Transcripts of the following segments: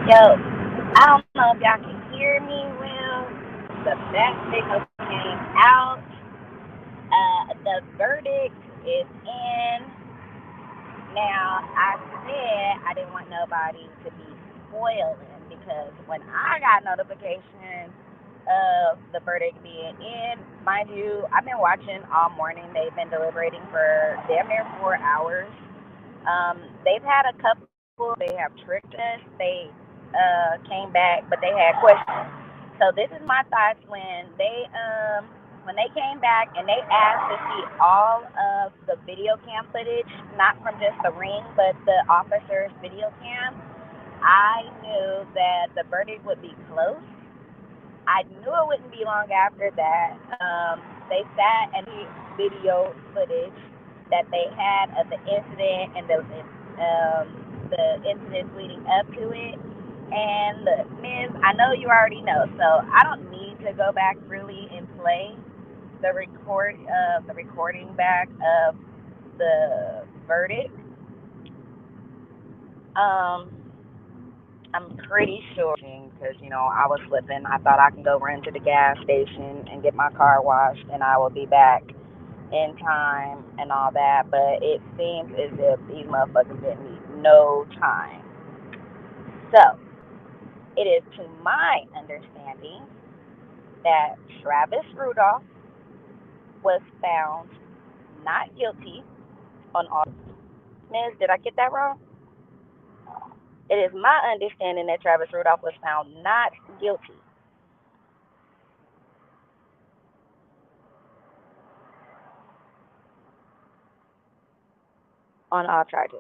Yo, I don't know if y'all can hear me well. The best signal came out. The verdict is in. Now, I said I didn't want nobody to be spoiling because when I got notification of the verdict being in, mind you, I've been watching all morning. They've been deliberating for damn near 4 hours. They've had a couple. They have tricked us. They came back, but they had questions. So this is my thoughts when they came back and they asked to see all of the video cam footage, not from just the ring, but the officer's video cam. I knew that the verdict would be close. I knew it wouldn't be long after that. They sat and the video footage that they had of the incident and the incidents leading up to it. And look, Miz, I know you already know, so I don't need to go back really and play the recording back of the verdict. Um, I'm pretty sure because I was slipping. I thought I can go run to the gas station and get my car washed, and I will be back in time and all that. But it seems as if these motherfuckers didn't need no time. So it is to my understanding that Travis Rudolph was found not guilty on all. Miss, did I get that wrong? It is my understanding that Travis Rudolph was found not guilty on all charges.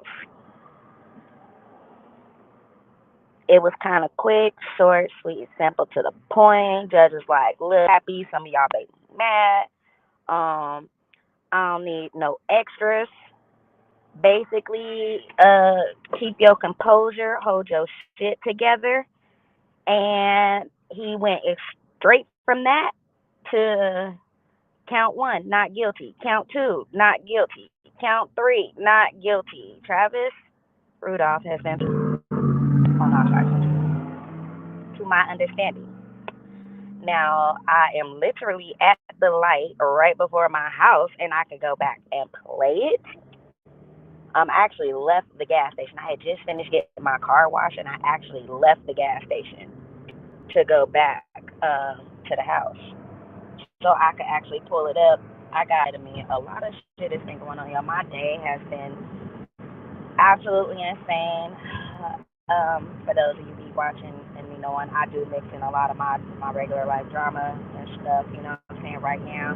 It was kind of quick, short, sweet, simple, to the point. Judge was like, look, happy. Some of y'all made me mad. I don't need no extras. Basically, keep your composure, hold your shit together. And he went straight from that to count one, not guilty. Count two, not guilty. Count three, not guilty. Travis Rudolph has been on all charges, to my understanding. Now, I am literally at the light right before my house, and I could go back and play it. I actually left the gas station. I had just finished getting my car washed, and I actually left the gas station to go back to the house so I could actually pull it up. I got to me. A lot of shit has been going on. Y'all, my day has been absolutely insane. For those of you be watching and me knowing, I do mix in a lot of my regular life drama and stuff. You know what I'm saying? Right now,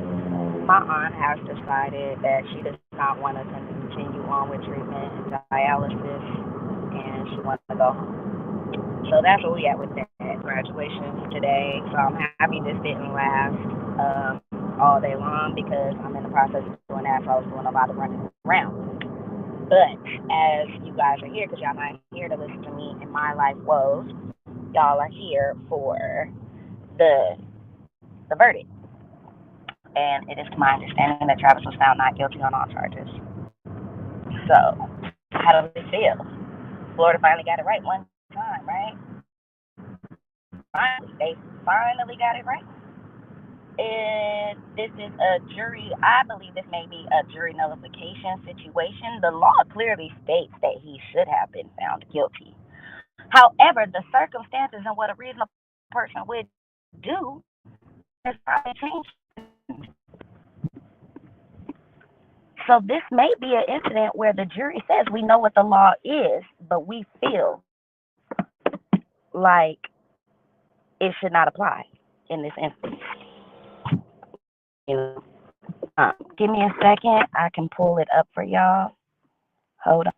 my aunt has decided that she does not want to continue on with treatment and dialysis, and she wants to go home. So that's where we at with that graduation today. So I'm happy this didn't last all day long because I'm in the process of doing that. So I was doing a lot of running around. But as you guys are here, because y'all not here to listen to me and my life woes, y'all are here for the the verdict. And it is to my understanding that Travis was found not guilty on all charges. So, how does it feel? Florida finally got it right one time, right? Finally, they finally got it right. And this is a jury, I believe this may be a jury nullification situation. The law clearly states that he should have been found guilty. However, the circumstances and what a reasonable person would do has probably changed. So this may be an incident where the jury says we know what the law is, but we feel like it should not apply in this instance. Give me a second. I can pull it up for y'all. Hold on.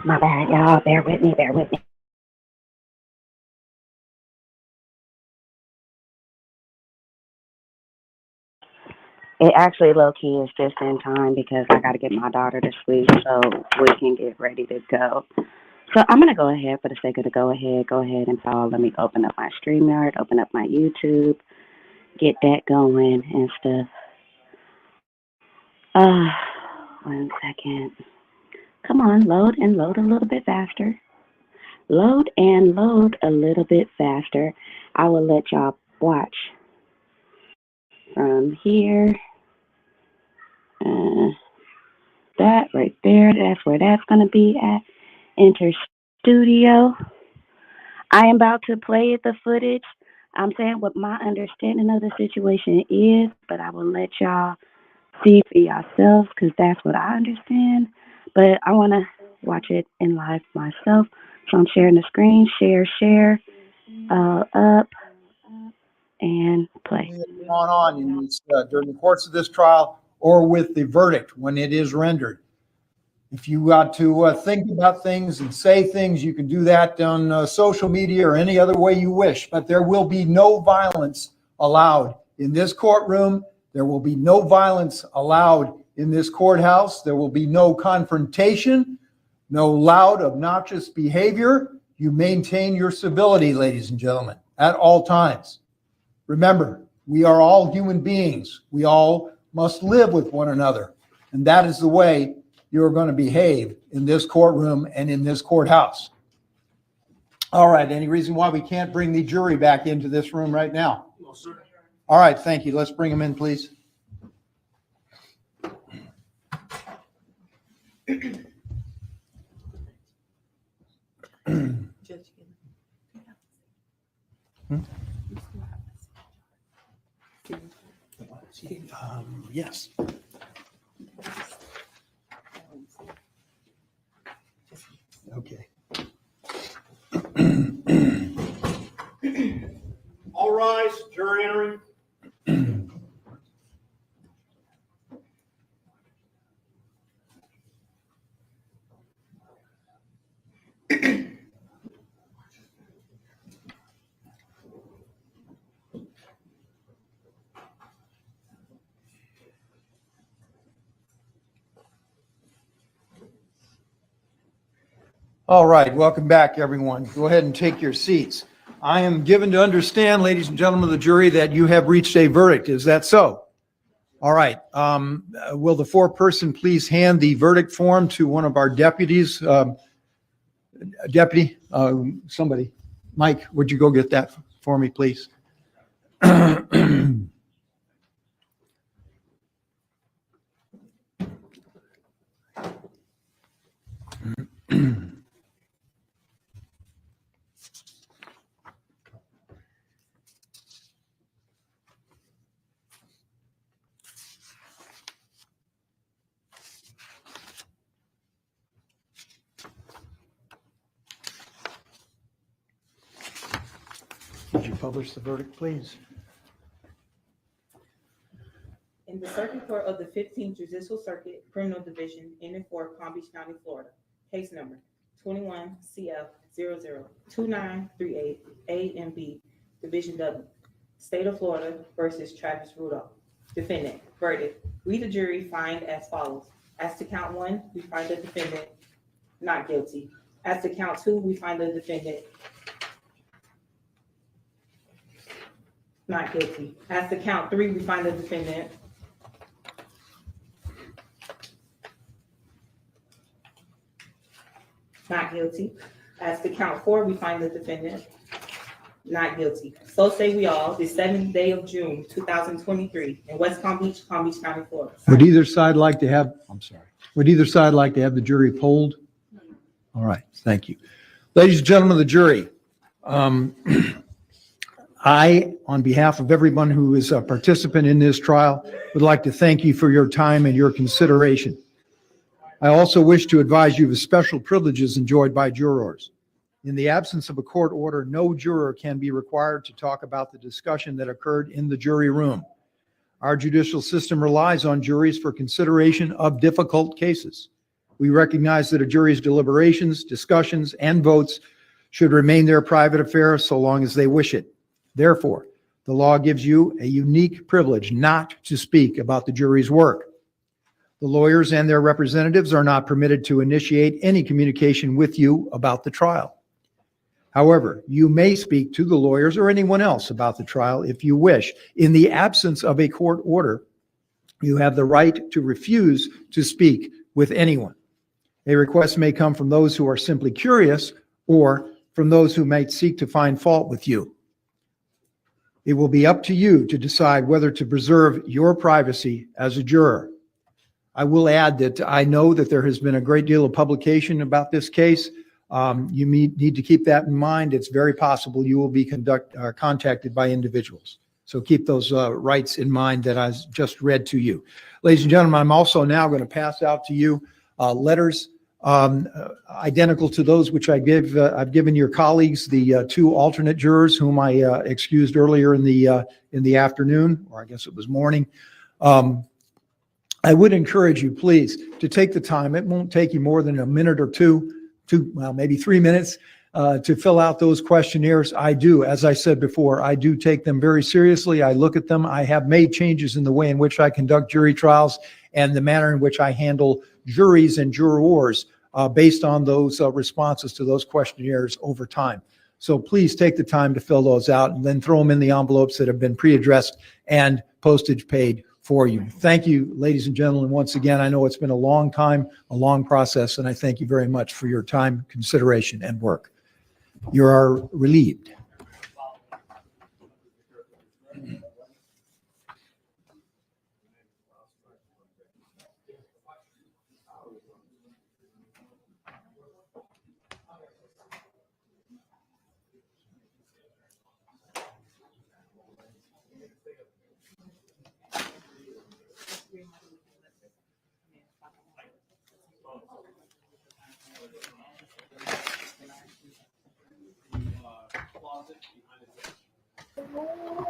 My bad, y'all. Bear with me. Bear with me. It actually low key is just in time because I got to get my daughter to sleep so we can get ready to go. So I'm gonna go ahead for the sake of the go ahead and Paul. Let me open up my StreamYard, open up my YouTube, get that going and stuff. Uh, 1 second. Come on, load and load a little bit faster. Load and load a little bit faster. I will let y'all watch from here. That right there, that's where that's going to be at. Enter studio. I am about to play the footage. I'm saying what my understanding of the situation is, but I will let y'all see for yourselves because that's what I understand. But I want to watch it in live myself. So I'm sharing the screen, share, up, and play. On in this, during the course of this trial or with the verdict when it is rendered. If you got to think about things and say things, you can do that on social media or any other way you wish, but there will be no violence allowed in this courtroom. There will be no violence allowed in this courthouse. There will be no confrontation, no loud, obnoxious behavior. You maintain your civility, ladies and gentlemen, at all times. Remember, we are all human beings. We all must live with one another. And that is the way you're going to behave in this courtroom and in this courthouse. All right. Any reason why we can't bring the jury back into this room right now? No, sir. All right. Thank you. Let's bring them in, please. Yes. Okay. All rise, jury entering. All right, welcome back, everyone. Go ahead and take your seats. I am given to understand, ladies and gentlemen of the jury, that you have reached a verdict. Is that so? All right. Will the foreperson please hand the verdict form to one of our deputies? Deputy, somebody. Mike, would you go get that for me, please? Would you publish the verdict, please? In the Circuit Court of the 15th Judicial Circuit, Criminal Division, in and for Palm Beach County, Florida. Case number 21 CF 002938 A and B, Division W, State of Florida versus Travis Rudolph. Defendant, verdict. We, the jury, find as follows. As to count 1, we find the defendant not guilty. As to count 2, we find the defendant not guilty. As to count 3, we find the defendant not guilty. As to count 4, we find the defendant not guilty. So say we all, the 7th day of June, 2023, in West Palm Beach, County, Florida. Would either side like to have, would either side like to have the jury polled? All right, thank you. Ladies and gentlemen of the jury, I, on behalf of everyone who is a participant in this trial, would like to thank you for your time and your consideration. I also wish to advise you of special privileges enjoyed by jurors. In the absence of a court order, no juror can be required to talk about the discussion that occurred in the jury room. Our judicial system relies on juries for consideration of difficult cases. We recognize that a jury's deliberations, discussions, and votes should remain their private affair so long as they wish it. Therefore, The law gives you a unique privilege not to speak about the jury's work. The lawyers and their representatives are not permitted to initiate any communication with you about the trial. However, you may speak to the lawyers or anyone else about the trial if you wish. In the absence of a court order, you have the right to refuse to speak with anyone. A request may come from those who are simply curious or from those who might seek to find fault with you. It will be up to you to decide whether to preserve your privacy as a juror. I will add that I know that there has been a great deal of publication about this case. You need to keep that in mind. It's very possible you will be contacted by individuals. So keep those rights in mind that I just read to you. Ladies and gentlemen, I'm also now going to pass out to you letters identical to those which I've given your colleagues, the two alternate jurors whom I excused earlier in the afternoon, or I guess it was morning. I would encourage you, please, to take the time. It won't take you more than a minute or two, well, maybe 3 minutes to fill out those questionnaires. I do, as I said before, I do take them very seriously. I look at them. I have made changes in the way in which I conduct jury trials and the manner in which I handle juries and jurors based on those responses to those questionnaires over time. So please take the time to fill those out and then throw them in the envelopes that have been pre-addressed and postage paid for you. Thank you, ladies and gentlemen. Once again, I know it's been a long time, a long process, and I thank you very much for your time, consideration, and work. You are relieved.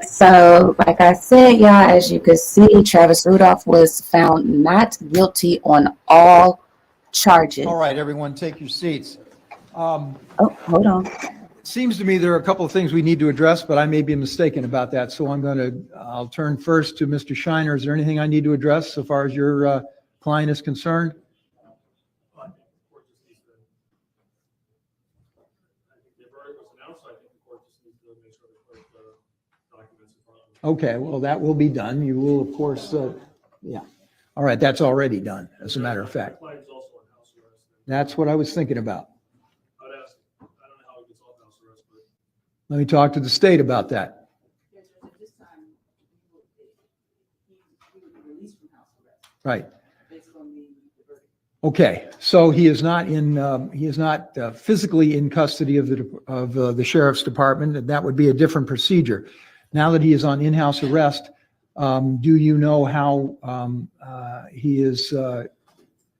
So, like I said, y'all, as you can see, Travis Rudolph was found not guilty on all charges. All right, everyone, take your seats. Oh, hold on. It seems to me there are a couple of things we need to address, but I may be mistaken about that. So I'll turn first to Mr. Shiner. Is there anything I need to address so far as your client is concerned? Okay, well, that will be done. You will, of course, yeah. All right, that's already done, as a matter of fact. That's what I was thinking about. Let me talk to the state about that. Right. Okay, so he is not physically in custody of the sheriff's department, and that would be a different procedure. Now that he is on in-house arrest, do you know how he is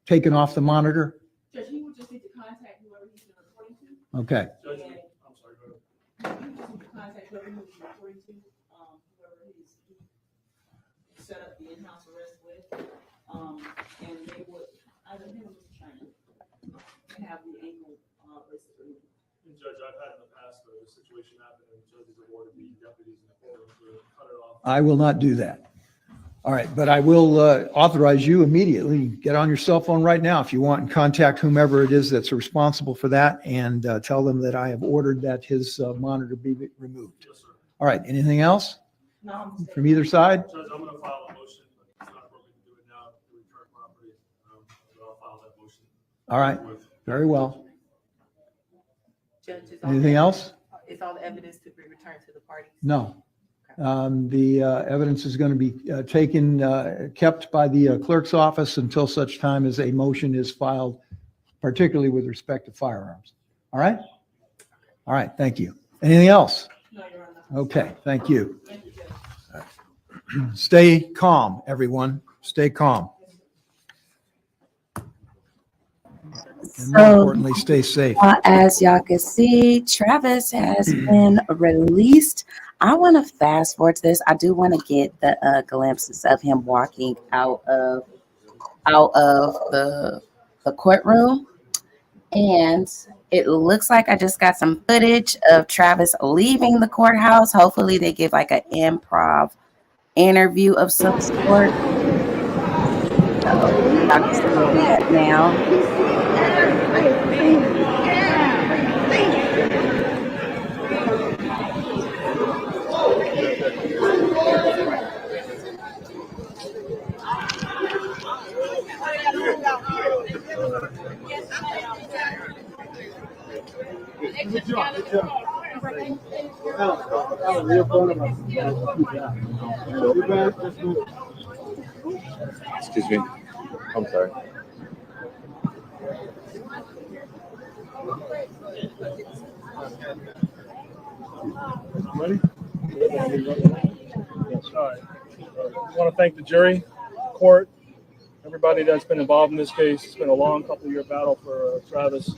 taken off the monitor? Judge, he would just need to contact whoever he's been reporting to. Okay. Judge, I'm sorry, go ahead. He would just need to contact whoever he was reporting to, whoever he set up the in-house arrest with. And they would, either him or Mr. China, have the ankle listed. And Judge, I've had in the past where the situation happened and judges awarded the deputies in the courtroom to cut it off. I will not do that. All right, but I will authorize you immediately. Get on your cell phone right now if you want and contact whomever it is that's responsible for that and tell them that I have ordered that his monitor be removed. Yes, sir. All right, anything else No, from either side? Judge, I'm gonna file a motion, but it's not appropriate to do it now to return property. But I'll file that motion. All right, very well. Judge, Anything else? Is all the evidence to be returned to the parties? No. The evidence is going to be kept by the clerk's office until such time as a motion is filed, particularly with respect to firearms. All right? All right, thank you. Anything else? No, Your Honor. Okay, thank you. Thank you, Judge. Stay calm, everyone. Stay calm. And more So, importantly, stay safe. as y'all can see, Travis has been released. I want to fast forward to this. I do want to get the glimpses of him walking out of the courtroom. And It looks like I just got some footage of Travis leaving the courthouse. Hopefully they give like an improv interview of some sort. So y'all can see that now. Excuse me. I'm sorry. Ready? Yes, all right. I want to thank the jury, court, everybody that's been involved in this case. It's been a long couple-year battle for Travis.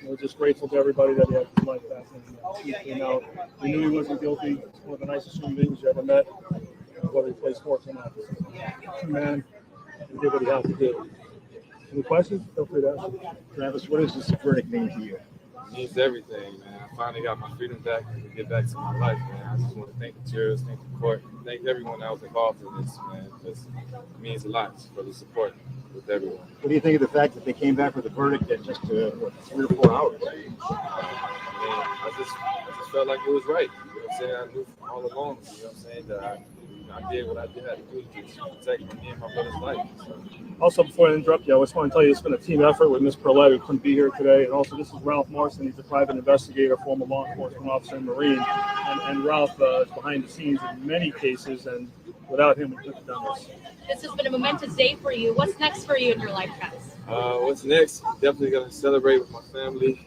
We're just grateful to everybody that he had his life back and he came out. We knew he wasn't guilty. He's one of the nicest human beings you ever met, whether he plays sports or not. Man, he did what he had to do. Any questions? Feel free to ask. Travis, what does this verdict mean to you? It means everything, man. I finally got my freedom back and get back to my life, man. I just want to thank the jurors, thank the court, thank everyone that was involved in this, man. It means a lot for the support with everyone. What do you think of the fact that they came back with a verdict in just 3 or 4 hours? I just felt like it was right. You know what I'm saying? I knew all along, you know what I'm saying, that I did what I did have to do to protect me and my brother's life. So. Also, before I interrupt you, I just want to tell you it's been a team effort with Ms. Perlette, who couldn't be here today. And also, this is Ralph Morrison. He's a private investigator, former law enforcement officer and Marine. And Ralph is behind the scenes in many cases, and without him, we couldn't have done this. This has been a momentous day for you. What's next for you in your life, Travis? What's next? Definitely going to celebrate with my family,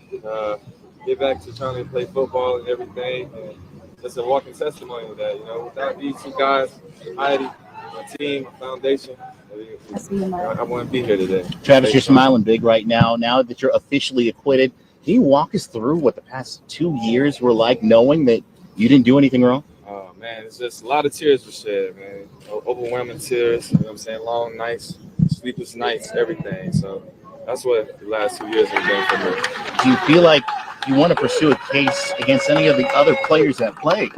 get back to trying to play football and everything. And just a walking testimony of that. You know, without these two guys, Heidi, my team, my foundation, I wouldn't be here today. Travis, you're smiling big right now. Now that you're officially acquitted, can you walk us through what the past 2 years were like, knowing that you didn't do anything wrong? Oh, man, it's just a lot of tears were shed, man. Overwhelming tears, you know what I'm saying? Long nights, sleepless nights, everything. So that's what the last 2 years have been for me. Do you feel like you want to pursue a case against any of the other players that played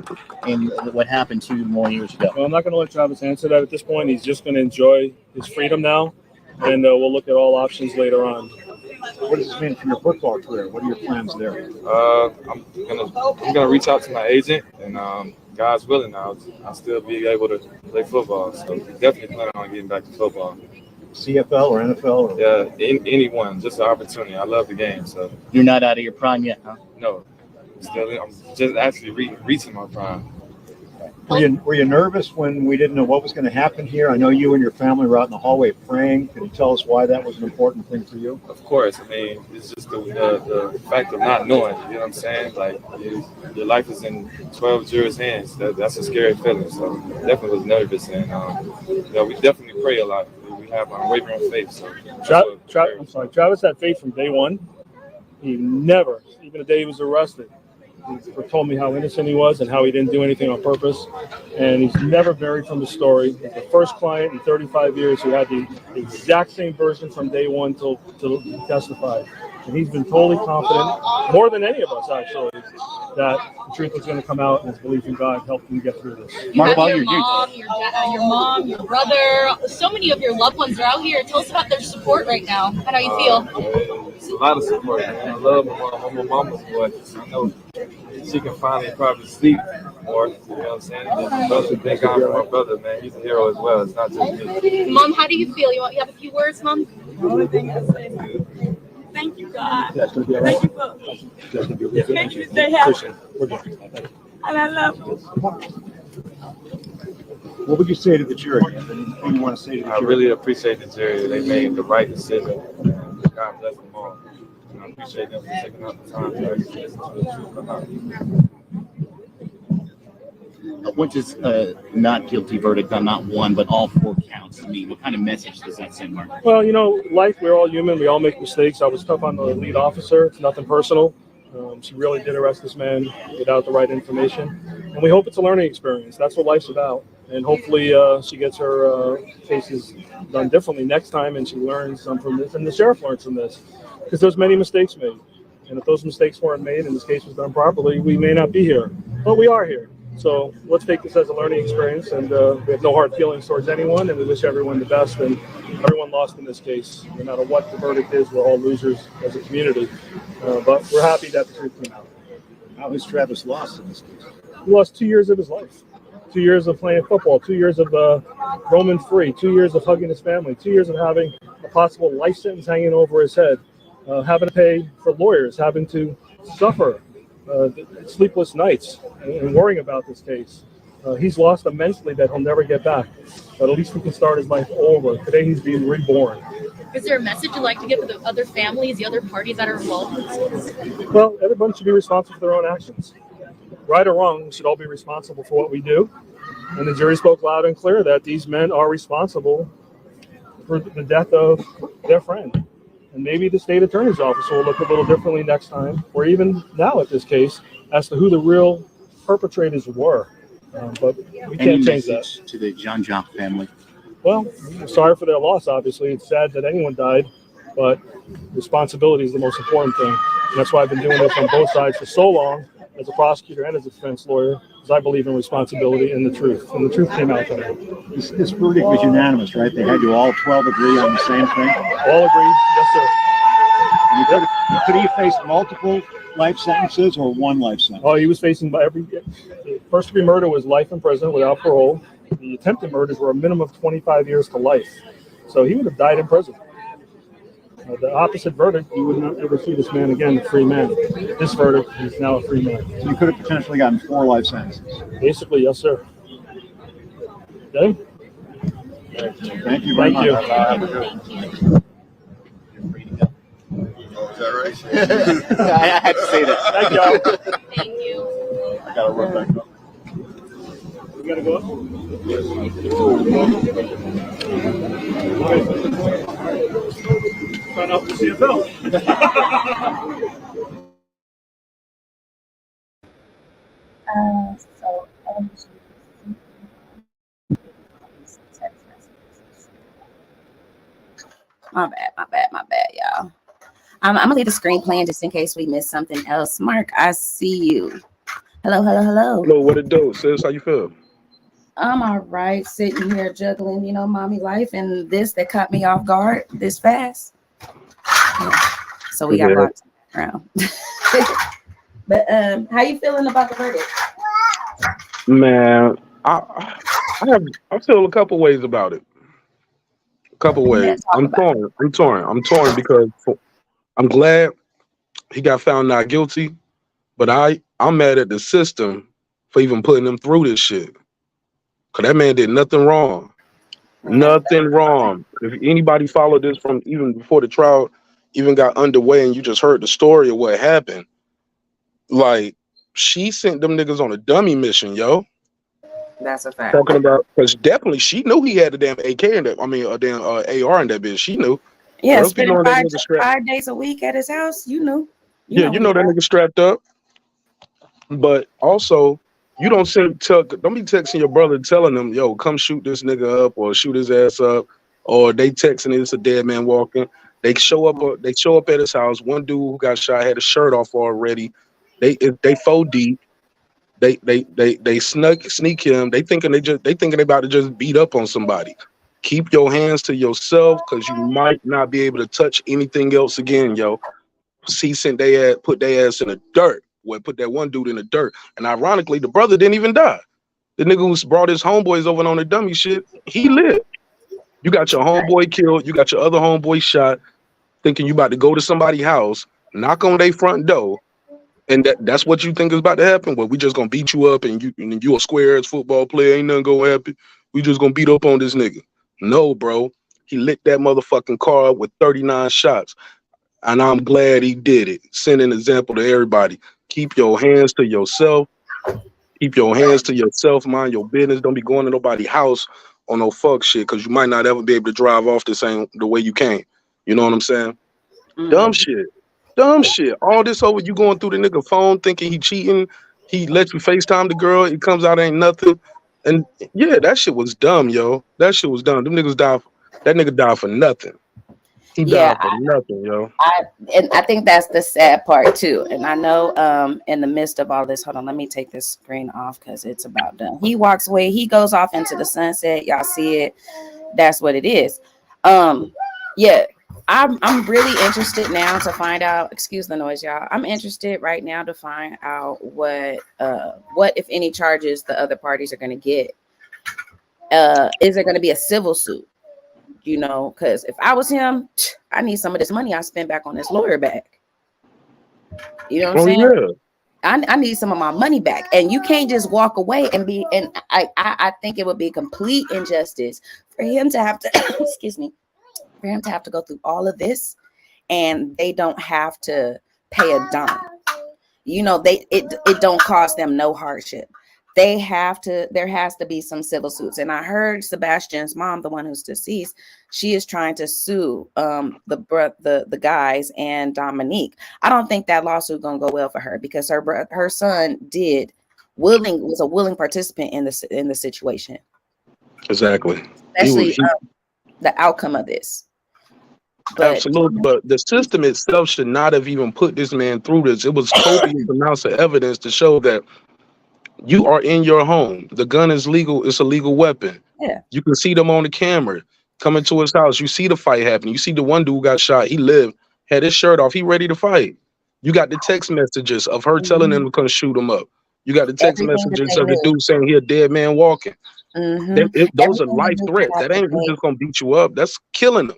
in what happened 2 more years ago? Well, I'm not going to let Travis answer that at this point. He's just going to enjoy his freedom now, and we'll look at all options later on. What does this mean for your football career? What are your plans there? I'm gonna reach out to my agent, and God's willing, I'll still be able to play football. So definitely planning on getting back to football. CFL or NFL? Or... Yeah, anyone, just an opportunity. I love the game, so. You're not out of your prime yet, huh? No, I'm just actually reaching my prime. Were you nervous when we didn't know what was going to happen here? I know you and your family were out in the hallway praying. Can you tell us why that was an important thing for you? Of course. I mean, it's just the fact of not knowing. You know what I'm saying? Like, your life is in 12 jurors' hands. That's a scary feeling. So definitely was nervous, and we definitely pray a lot. We have unwavering faith. So Travis had faith from day one. He never, even the day he was arrested, he told me how innocent he was and how he didn't do anything on purpose. And he's never varied from his story. He's the first client in 35 years who had the exact same version from day one till he testified. And he's been totally confident, more than any of us actually, that the truth was going to come out, and his belief in God helped him get through this. You have your mom, your brother, so many of your loved ones are out here. Tell us about their support right now. How do you feel? It's a lot of support, man. I love my mom. I'm my mama's boy. I know she can finally probably sleep more. You know what I'm saying? Thank God for my brother, man. He's a hero as well. It's not just me. Mom, how do you feel? You have a few words, Mom? The only thing I say, thank you, God. Thank you for making me stay happy. And I love you. What would you say to the jury? Anything you want to say to the jury? I really appreciate the jury. They made the right decision. God bless them all. And I appreciate them for taking out the time to actually listen to the truth come out. What does not guilty verdict on not one, but all 4 counts mean? What kind of message does that send, Mark? Well, life, we're all human. We all make mistakes. I was tough on the lead officer. It's nothing personal. She really did arrest this man without the right information. And we hope it's a learning experience. That's what life's about. And hopefully she gets her cases done differently next time, and she learns from this, and the sheriff learns from this, because there's many mistakes made. And if those mistakes weren't made and this case was done properly, we may not be here, but we are here. So let's take this as a learning experience, and we have no hard feelings towards anyone, and we wish everyone the best, and everyone lost in this case. No matter what the verdict is, we're all losers as a community, but we're happy that the truth came out. How has Travis lost in this case? He lost 2 years of his life, 2 years of playing football, 2 years of roaming free, 2 years of hugging his family, 2 years of having a possible life sentence hanging over his head, having to pay for lawyers, having to suffer sleepless nights and worrying about this case. He's lost immensely that he'll never get back, but at least he can start his life over. Today he's being reborn. Is there a message you'd like to give to the other families, the other parties that are involved in this case? Well, everyone should be responsible for their own actions. Right or wrong, we should all be responsible for what we do. And the jury spoke loud and clear that these men are responsible for the death of their friend. And maybe the state attorney's office will look a little differently next time, or even now at this case, as to who the real perpetrators were. But we can't change that. To the John Jock family? Well, I'm sorry for their loss, obviously. It's sad that anyone died, but responsibility is the most important thing. And that's why I've been doing this on both sides for so long, as a prosecutor and as a defense lawyer, because I believe in responsibility and the truth. And the truth came out today. This verdict was unanimous, right? They had to all 12 agree on the same thing? All agreed, yes, sir. And could he have faced multiple life sentences or one life sentence? Oh, he was facing first degree murder was life in prison without parole. The attempted murders were a minimum of 25 years to life. So he would have died in prison. The opposite verdict, you would not ever see this man again, a free man. This verdict, he's now a free man. So you could have potentially gotten 4 life sentences. Basically, yes, sir. Okay? Thank you very much. Thank you. Is that right? I had to say that. Thank y'all. Thank you. I gotta run back up. We gotta go up? Sign up for CFL. My bad, y'all. I'm gonna leave the screen playing just in case we miss something else. Mark, I see you. Hello. Hello, what it do, sis? How you feel? I'm all right, sitting here juggling, mommy life and this that caught me off guard this fast. So we got lots around. But how you feeling about the verdict? Man, I feel a couple ways about it. A couple ways. I'm torn because I'm glad he got found not guilty, but I'm mad at the system for even putting him through this shit. Cause that man did nothing wrong. Nothing wrong. If anybody followed this from even before the trial even got underway and you just heard the story of what happened, like she sent them niggas on a dummy mission, yo. That's a fact. Talking about, because definitely she knew he had a damn AK in that, a damn AR in that bitch. She knew. Yeah, spending 5 days a week at his house, you knew. You know that nigga strapped up. But also, you don't be texting your brother telling him, yo, come shoot this nigga up or shoot his ass up, or they texting it's a dead man walking. They show up at his house. One dude who got shot had a shirt off already. They 4 deep. They sneak him. They thinking they about to just beat up on somebody. Keep your hands to yourself, because you might not be able to touch anything else again, yo. Put their ass in the dirt. Well, put that one dude in the dirt. And ironically, the brother didn't even die. The nigga who brought his homeboys over on the dummy shit, he lived. You got your homeboy killed. You got your other homeboy shot, thinking you about to go to somebody's house, knock on their front door, and that's what you think is about to happen. Well, we just gonna beat you up, and you a square ass football player. Ain't nothing gonna happen. We just gonna beat up on this nigga. No, bro. He lit that motherfucking car up with 39 shots. And I'm glad he did it. Send an example to everybody. Keep your hands to yourself. Keep your hands to yourself. Mind your business. Don't be going to nobody's house on no fuck shit, because you might not ever be able to drive off the way you came. You know what I'm saying? Dumb shit. All this over you going through the nigga phone thinking he cheating. He lets you FaceTime the girl. It comes out ain't nothing. And yeah, that shit was dumb, yo. That shit was dumb. Them niggas died. That nigga died for nothing. He Yeah, died for nothing, yo. and I think that's the sad part too. And I know in the midst of all this, hold on, let me take this screen off because it's about done. He walks away, he goes off into the sunset. Y'all see it. That's what it is. Yeah, I'm really interested now to find out, excuse the noise, y'all. I'm interested right now to find out what if any charges the other parties are gonna get. Is there gonna be a civil suit? You know, because if I was him, I need some of this money I spent back on this lawyer back. You know what I'm saying? Yeah. I need some of my money back. And you can't just walk away and be, and I think it would be complete injustice for him to have to, excuse me, for him to have to go through all of this and they don't have to pay a dime. You know, it don't cost them no hardship. There has to be some civil suits. And I heard Sebastian's mom, the one who's deceased, she is trying to sue the guys and Dominique. I don't think that lawsuit gonna go well for her because her son was a willing participant in the situation. Exactly. Especially the outcome of this. But, absolutely, but the system itself should not have even put this man through this. It was copious amounts of evidence to show that you are in your home. The gun is legal. It's a legal weapon. Yeah. You can see them on the camera coming to his house. You see the fight happening. You see the one dude got shot. He lived, had his shirt off. He ready to fight. You got the text messages of her telling him to come shoot him up. You got the text messages of the dude saying he a dead man walking. Those are life threats. That ain't just gonna beat you up. That's killing them.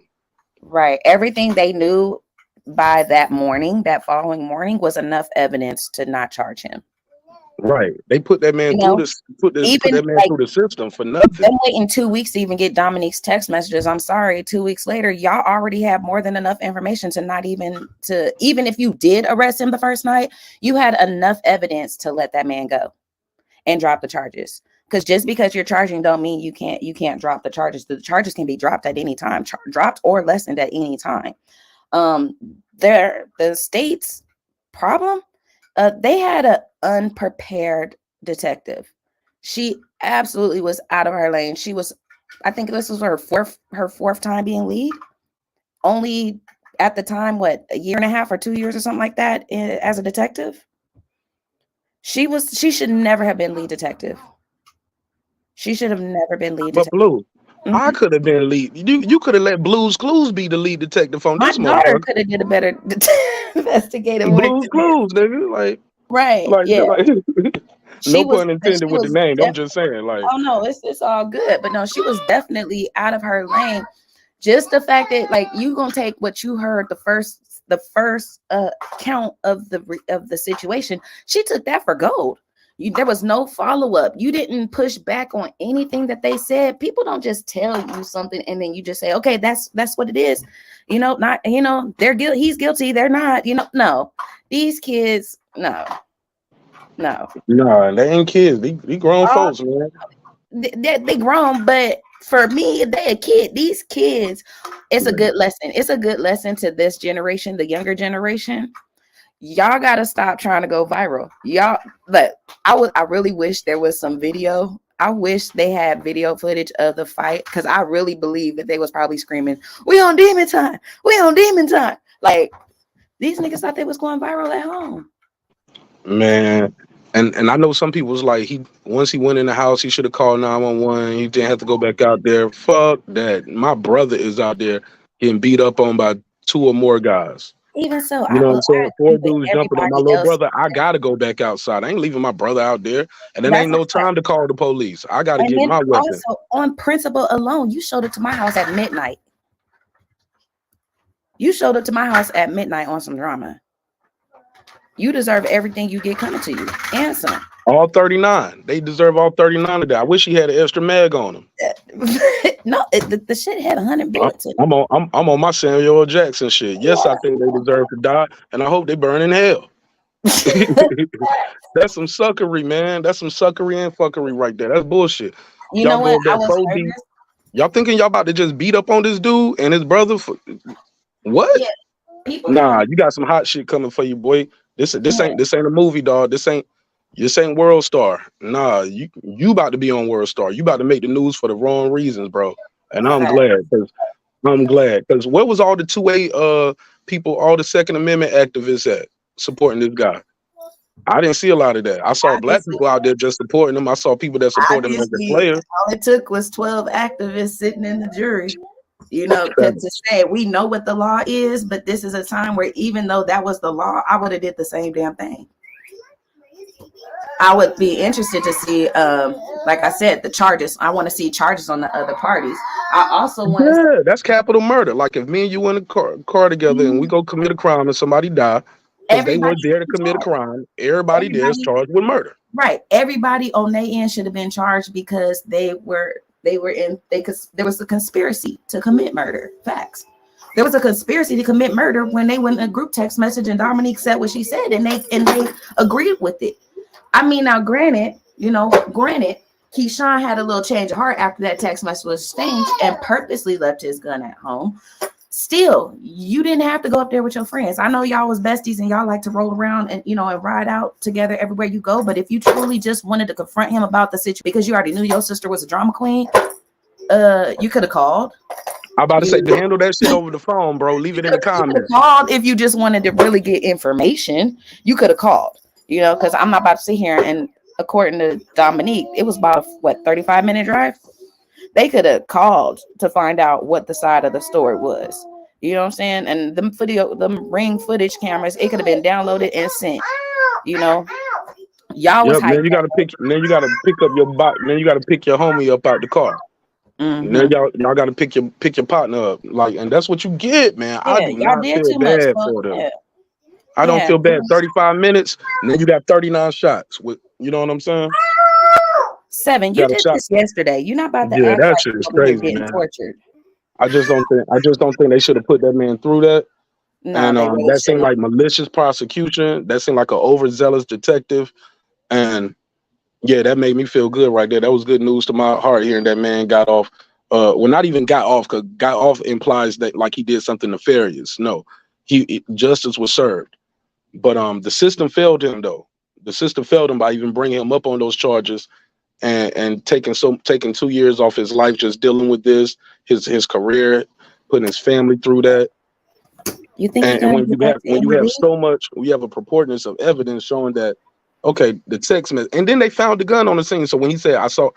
Right. Everything they knew by that following morning was enough evidence to not charge him. Right. They put that man through this, put that man through the system for nothing. Them waiting 2 weeks to even get Dominique's text messages. I'm sorry, 2 weeks later, y'all already have more than enough information to even if you did arrest him the first night, you had enough evidence to let that man go and drop the charges. Because just because you're charging don't mean you can't drop the charges. The charges can be dropped at any time, dropped or lessened at any time. The state's problem, they had an unprepared detective. She absolutely was out of her lane. I think this was her fourth time being lead. Only at the time, a year and a half or 2 years or something like that as a detective. She should never have been lead detective. She should have never been lead detective. But Blue, I could have been lead. You could have let Blue's Clues be the lead detective on this. My daughter could have did a better investigative work. Blue's Clues, nigga, like right, yeah. No pun intended with the name. I'm just saying, like, oh no, it's all good, but no, she was definitely out of her lane. Just the fact that, like, you gonna take what you heard the first count of the situation. She took that for gold. There was no follow-up. You didn't push back on anything that they said. People don't just tell you something and then you just say, okay, that's what it is. Not, they're guilty. He's guilty. They're not, no, these kids, no. Nah, they ain't kids. They grown folks, man. They grown, but for me, they a kid. These kids, it's a good lesson. It's a good lesson to this generation, the younger generation. Y'all gotta stop trying to go viral. I really wish there was some video. I wish they had video footage of the fight because I really believe that they was probably screaming, "We on demon time! We on demon time!" Like these niggas thought they was going viral at home. Man, and I know some people was like, once he went in the house, he should have called 911. He didn't have to go back out there. Fuck that. My brother is out there getting beat up on by 2 or more guys. Even so, you know what I'm saying? 4 dudes jumping on my little brother. I gotta go back outside. I ain't leaving my brother out there, and it ain't no time to call the police. I gotta get my weapon. Also, on principle alone, you showed up to my house at midnight. You showed up to my house at midnight on some drama. You deserve everything you get coming to you, and some. All 39. They deserve all 39 of that. I wish he had an extra mag on him. No, the shit had 100 bullets. I'm on my Samuel L. Jackson shit. Yes, I think they deserve to die, and I hope they burn in hell. That's some suckery, man. That's some suckery and fuckery right there. That's bullshit. You know what? Y'all thinking y'all about to just beat up on this dude and his brother? What? Yeah, nah, you got some hot shit coming for you, boy. This ain't a movie, dog. This ain't World Star. Nah, you about to be on World Star. You about to make the news for the wrong reasons, bro. And I'm glad because I'm glad, because where was all the 2A people, all the Second Amendment activists at supporting this guy? I didn't see a lot of that. I saw black people out there just supporting him. I saw people that support him as a player. All it took was 12 activists sitting in the jury, you know, to say we know what the law is, but this is a time where even though that was the law, I would have did the same damn thing. I would be interested to see, like I said, the charges. I want to see charges on the other parties. I also want to that's capital murder. Like if me and you in a car together and we go commit a crime and somebody die because they were there to commit a crime, everybody there is charged with murder. Right. Everybody on their end should have been charged because there was a conspiracy to commit murder. Facts. There was a conspiracy to commit murder when they went in a group text message and Dominique said what she said and they agreed with it. I mean, now granted, Keyshawn had a little change of heart after that text message was exchanged and purposely left his gun at home. Still, you didn't have to go up there with your friends. I know y'all was besties and y'all like to roll around and, and ride out together everywhere you go. But if you truly just wanted to confront him about the situation because you already knew your sister was a drama queen, you could have called. I'm about to say, to handle that shit over the phone, bro. Leave it in the comments. Called if you just wanted to really get information. You could have called. Because I'm not about to sit here and according to Dominique, it was about a 35-minute drive. They could have called to find out what the side of the story was. You know what I'm saying? And them ring footage cameras, it could have been downloaded and sent. Y'all was then you gotta pick up your bot. Then you gotta pick your homie up out the car. Mm-hmm. Then y'all gotta pick your partner up. And that's what you get, man. Yeah, I do not feel bad for them. Yeah. I don't feel bad. 35 minutes, and then you got 39 shots. You know what I'm saying? 7. You did this yesterday. You're not about to act that like shit is crazy, getting man. tortured. I just don't think they should have put that man through that. No, and really that seemed like malicious prosecution. That seemed like an overzealous detective. And yeah, that made me feel good right there. That was good news to my heart hearing that man got off. Not even got off, because got off implies that like he did something nefarious. No, justice was served. But the system failed him though. The system failed him by even bringing him up on those charges and taking 2 years off his life just dealing with this, his career, putting his family through that. You think? And when you have so much, we have a purportedness of evidence showing that okay, the text message, and then they found the gun on the scene. So when he said, I saw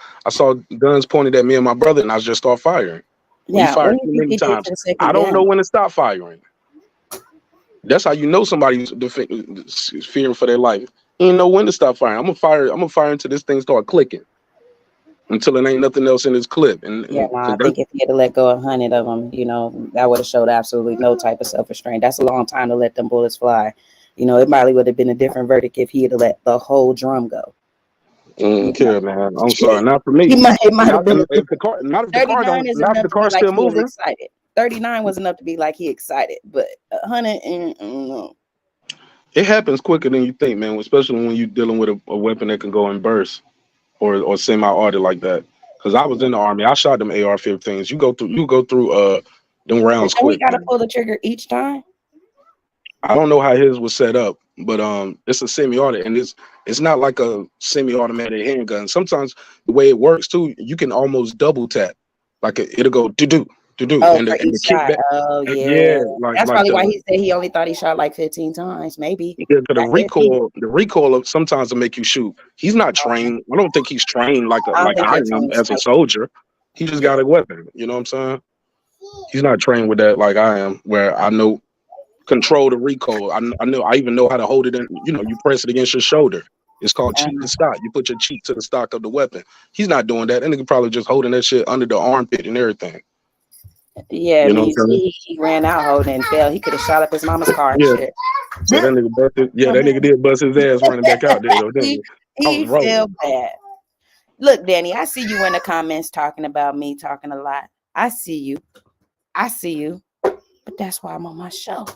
guns pointed at me and my brother, and I just start firing. Yeah, he fired too many times. I don't know when to stop firing. That's how you know somebody's fearing for their life. He didn't know when to stop firing. I'm gonna fire until this thing start clicking. Until it ain't nothing else in this clip. I think if he had to let go 100 of them, that would have showed absolutely no type of self-restraint. That's a long time to let them bullets fly. It probably would have been a different verdict if he had let the whole drum go. Okay, man. I'm sorry, not for me. It might have been. If the car still moving. Excited. 39 was enough to be like he excited, but 100, no. It happens quicker than you think, man. Especially when you're dealing with a weapon that can go in bursts or semi-auto like that. Because I was in the Army, I shot them AR-15s. You go through them rounds quick. We gotta pull the trigger each time. I don't know how his was set up, but it's a semi-auto, and it's not like a semi-automatic handgun. Sometimes the way it works too, you can almost double tap, like it'll go do. Oh, and the kickback. Oh yeah, that's probably why he said he only thought he shot like 15 times, maybe. Yeah, the recoil of sometimes will make you shoot. He's not trained. I don't think he's trained like I am as a soldier. He just got a weapon. You know what I'm saying? He's not trained with that like I am, where I know control the recoil. I even know how to hold it in. You press it against your shoulder. It's called cheek to stock. You put your cheek to the stock of the weapon. He's not doing that. And nigga probably just holding that shit under the armpit and everything. Yeah, he ran out holding and fell. He could have shot up his mama's car and shit. So that nigga did bust his ass running back out there, though, didn't he felt bad. Look, Danny, I see you in the comments talking about me talking a lot. I see you. But that's why I'm on my show.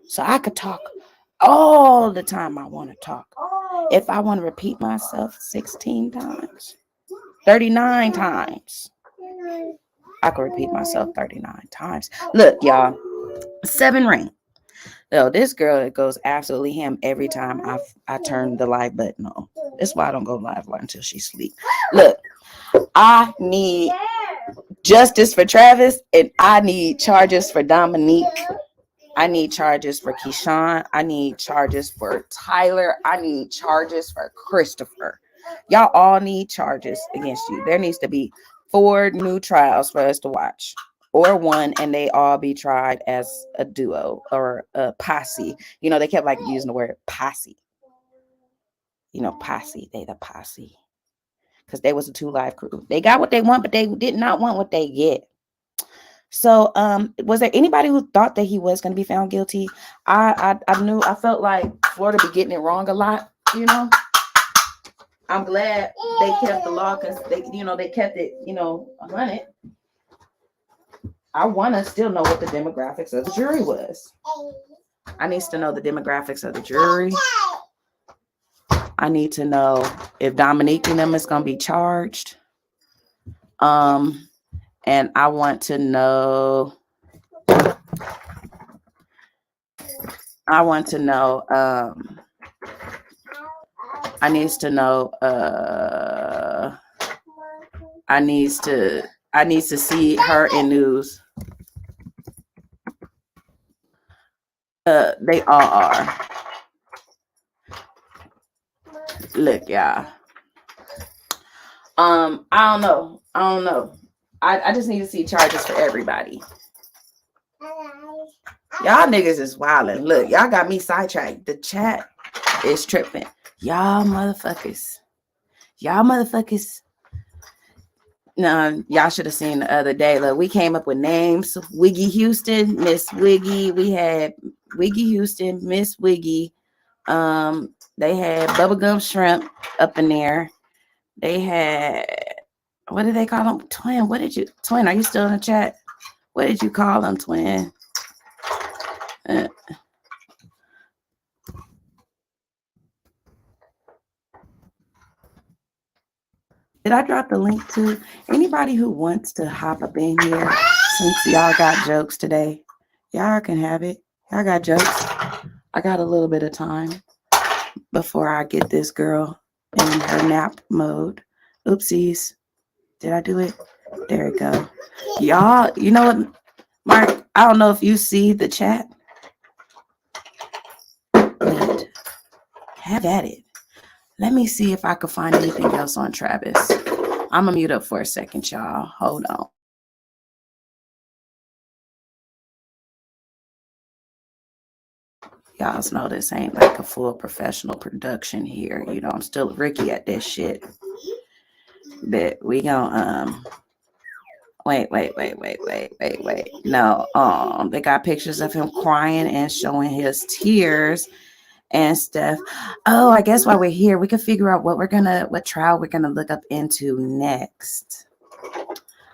So I could talk all the time I want to talk. If I want to repeat myself 16 times, 39 times, I could repeat myself 39 times. Look, y'all, 7 ring. So this girl goes absolutely ham every time I turn the live button on. That's why I don't go live until she sleep. Look, I need justice for Travis, and I need charges for Dominique. I need charges for Keyshawn. I need charges for Tyler. I need charges for Christopher. Y'all all need charges against you. There needs to be 4 new trials for us to watch, or 1, and they all be tried as a duo or a posse. You know, they kept like using the word posse. You know, posse. They the posse. Because they was a 2 Live Crew. They got what they want, but they did not want what they get. So, was there anybody who thought that he was going to be found guilty? I felt like Florida be getting it wrong a lot, you know. I'm glad they kept the law because they kept it, 100. I want to still know what the demographics of the jury was. I need to know the demographics of the jury. I need to know if Dominique and them is going to be charged. And I want to know. I need to know. I need to see her in news. They all are. Look, y'all. I don't know. I just need to see charges for everybody. Y'all niggas is wildin'. Look, y'all got me sidetracked. The chat is tripping. Y'all motherfuckers. No, y'all should have seen the other day. Look, we came up with names. Wiggy Houston, Miss Wiggy. We had Wiggy Houston, Miss Wiggy. They had Bubblegum Shrimp up in there. They had, what did they call them? Twin. Twin, are you still in the chat? What did you call them, Twin? Did I drop the link to anybody who wants to hop up in here? Since y'all got jokes today, y'all can have it. Y'all got jokes. I got a little bit of time before I get this girl in her nap mode. Oopsies. Did I do it? There we go. Y'all, you know what, Mark? I don't know if you see the chat. Wait. Have at it. Let me see if I can find anything else on Travis. I'm gonna mute up for a second, y'all. Hold on. Y'all know this ain't like a full professional production here. You know, I'm still Ricky at this shit. But we gonna wait. No, they got pictures of him crying and showing his tears and stuff. Oh, I guess while we're here, we can figure out what trial we're gonna look up into next.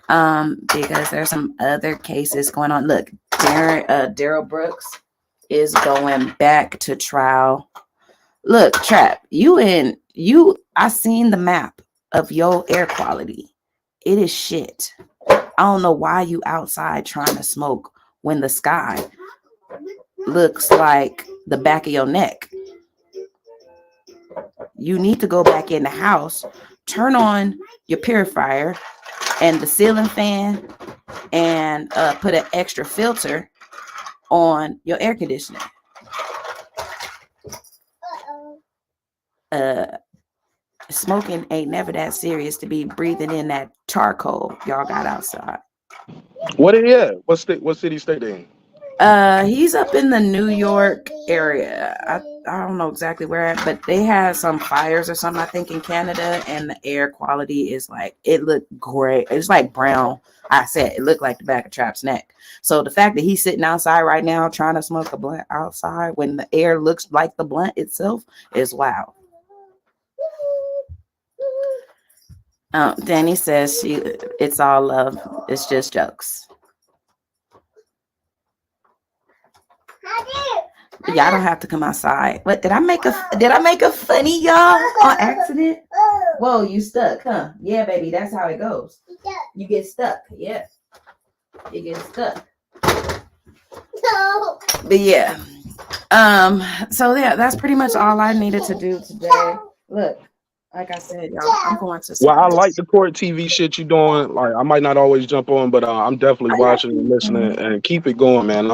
Because there's some other cases going on. Look, Daryl Brooks is going back to trial. Look, Trap, I seen the map of your air quality. It is shit. I don't know why you outside trying to smoke when the sky looks like the back of your neck. You need to go back in the house, turn on your purifier and the ceiling fan, and put an extra filter on your air conditioner. Smoking ain't never that serious to be breathing in that charcoal y'all got outside. What are you at? What city state they in? He's up in the New York area. I don't know exactly where, but they had some fires or something, I think, in Canada, and the air quality is like, it looked great. It's like brown. I said it looked like the back of Trap's neck. So the fact that he's sitting outside right now trying to smoke a blunt outside when the air looks like the blunt itself is wow. Danny says it's all love. It's just jokes. Y'all don't have to come outside. What did I make a funny, y'all, on accident? Whoa, you stuck, huh? Yeah, baby, that's how it goes. You get stuck. Yeah, you get stuck. No. But yeah, so yeah, that's pretty much all I needed to do today. Look, like I said, y'all, I'm going to Well, I school. like the court TV shit you doing. Like, I might not always jump on, but I'm definitely watching and listening, and keep it going, man.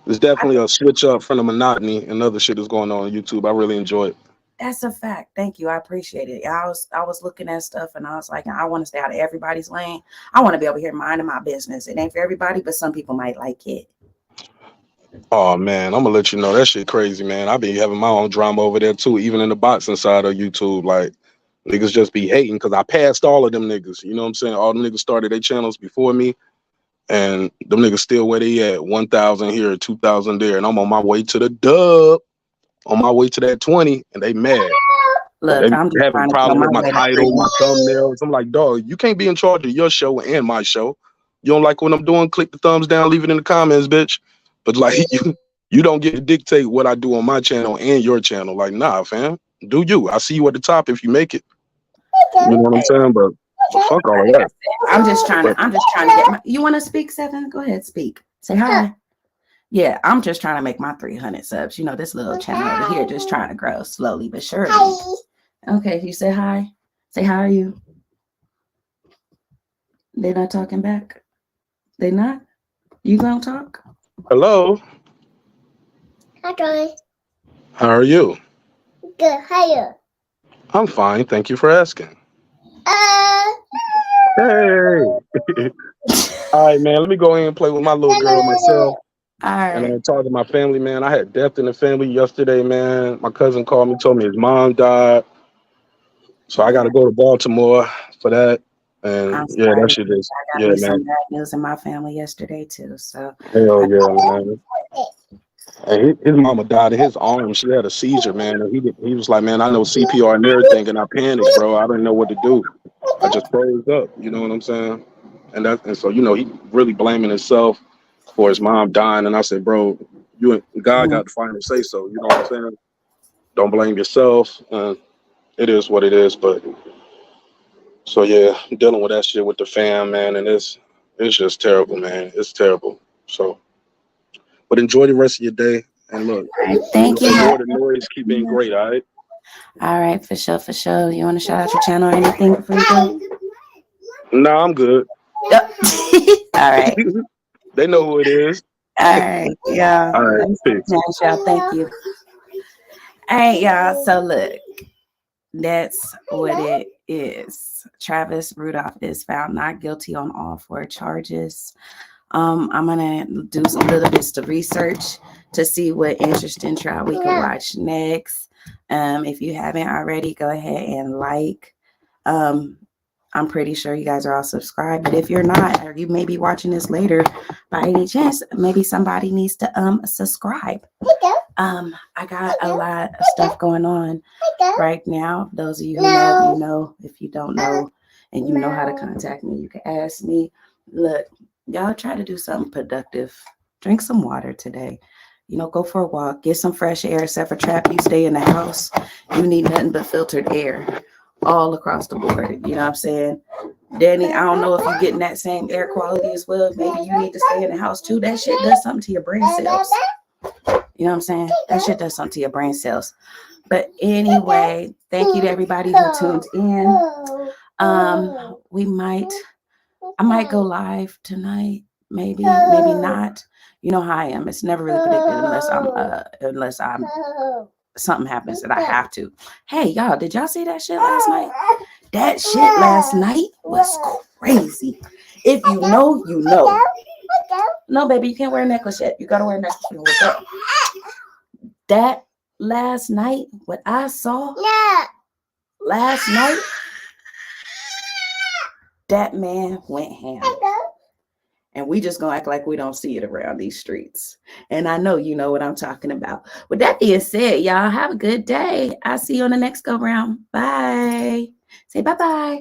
There's definitely a switch up from the monotony and other shit that's going on YouTube. I really enjoy it. That's a fact. Thank you. I appreciate it. I was looking at stuff and I was like, I want to stay out of everybody's lane. I want to be over here minding my business. It ain't for everybody, but some people might like it. Oh man, I'm gonna let you know that shit crazy, man. I be having my own drama over there too, even in the boxing side of YouTube. Like, niggas just be hating because I passed all of them niggas. You know what I'm saying? All them niggas started their channels before me, and them niggas still where they at, 1,000 here, 2,000 there, and I'm on my way to the dub, on my way to that 20, and they mad. Look, They I'm just having trying to problem go with my my way to title, my 3. thumbnails. I'm like, dog, you can't be in charge of your show and my show. You don't like what I'm doing? Click the thumbs down, leave it in the comments, bitch. But like, you don't get to dictate what I do on my channel and your channel. Like, nah, fam, do you? I see you at the top if you make it. You know what I'm saying? But fuck all of that. I'm just trying to get my. You want to speak, Seven? Go ahead, speak. Say hi. Yeah, I'm just trying to make my 300 subs. You know, this little channel over here just trying to grow slowly but surely. Okay, you say hi. Say how are you? They're not talking back. They not? You gonna talk? Hello. Hi, How are you? good. How are you? I'm fine. Thank you for asking. Hey. All right, man. Let me go in and play with my little girl myself. All right. And I talk to my family, man. I had death in the family yesterday, man. My cousin called me, told me his mom died. So I got to go to Baltimore for that. And I'm yeah, sorry. that shit is, I got yeah, me some man. bad news in my family yesterday too. So Hell yeah, man. And his mama died in his arms. She had a seizure, man. And he was like, man, I know CPR and everything. And I panicked, bro. I didn't know what to do. I just froze up. You know what I'm saying? And so, you know, he really blaming himself for his mom dying. And I said, bro, you and God got the final say so. You know what I'm saying? Don't blame yourself. It is what it is. But so yeah, I'm dealing with that shit with the fam, man, and it's just terrible, man. It's terrible. So, but enjoy the rest of your day. And look, thank you. Ignore the noise. Keep being great. All right. All right, for sure, for sure. You want to shout out your channel or anything before you go? No, I'm good. Yep. All right. They know who it is. All right, y'all. All right. Peace. Y'all. Thank you. All right, y'all. So look, that's what it is. Travis Rudolph is found not guilty on all 4 charges. I'm gonna do a little bit of research to see what interesting trial we can watch next. If you haven't already, go ahead and like. I'm pretty sure you guys are all subscribed, but if you're not, or you may be watching this later by any chance, maybe somebody needs to subscribe. I got a lot of stuff going on right now. Those of you who know, you know. If you don't know and you know how to contact me, you can ask me. Look, y'all try to do something productive. Drink some water today. You know, go for a walk, get some fresh air. Except for Trap, you stay in the house. You need nothing but filtered air all across the board. You know what I'm saying? Danny, I don't know if you're getting that same air quality as well. Maybe you need to stay in the house too. That shit does something to your brain cells. You know what I'm saying? That shit does something to your brain cells. But anyway, thank you to everybody who tuned in. I might go live tonight. Maybe not. You know how I am. It's never really predicted unless I'm something happens that I have to. Hey, y'all, did y'all see that shit last night? That shit last night was crazy. If you know, you know. No, baby, you can't wear a necklace yet. You gotta wear a necklace when you wake up. That last night, what I saw last night, that man went ham. And we just gonna act like we don't see it around these streets. And I know you know what I'm talking about. With that being said, y'all have a good day. I'll see you on the next go round. Bye. Say bye-bye.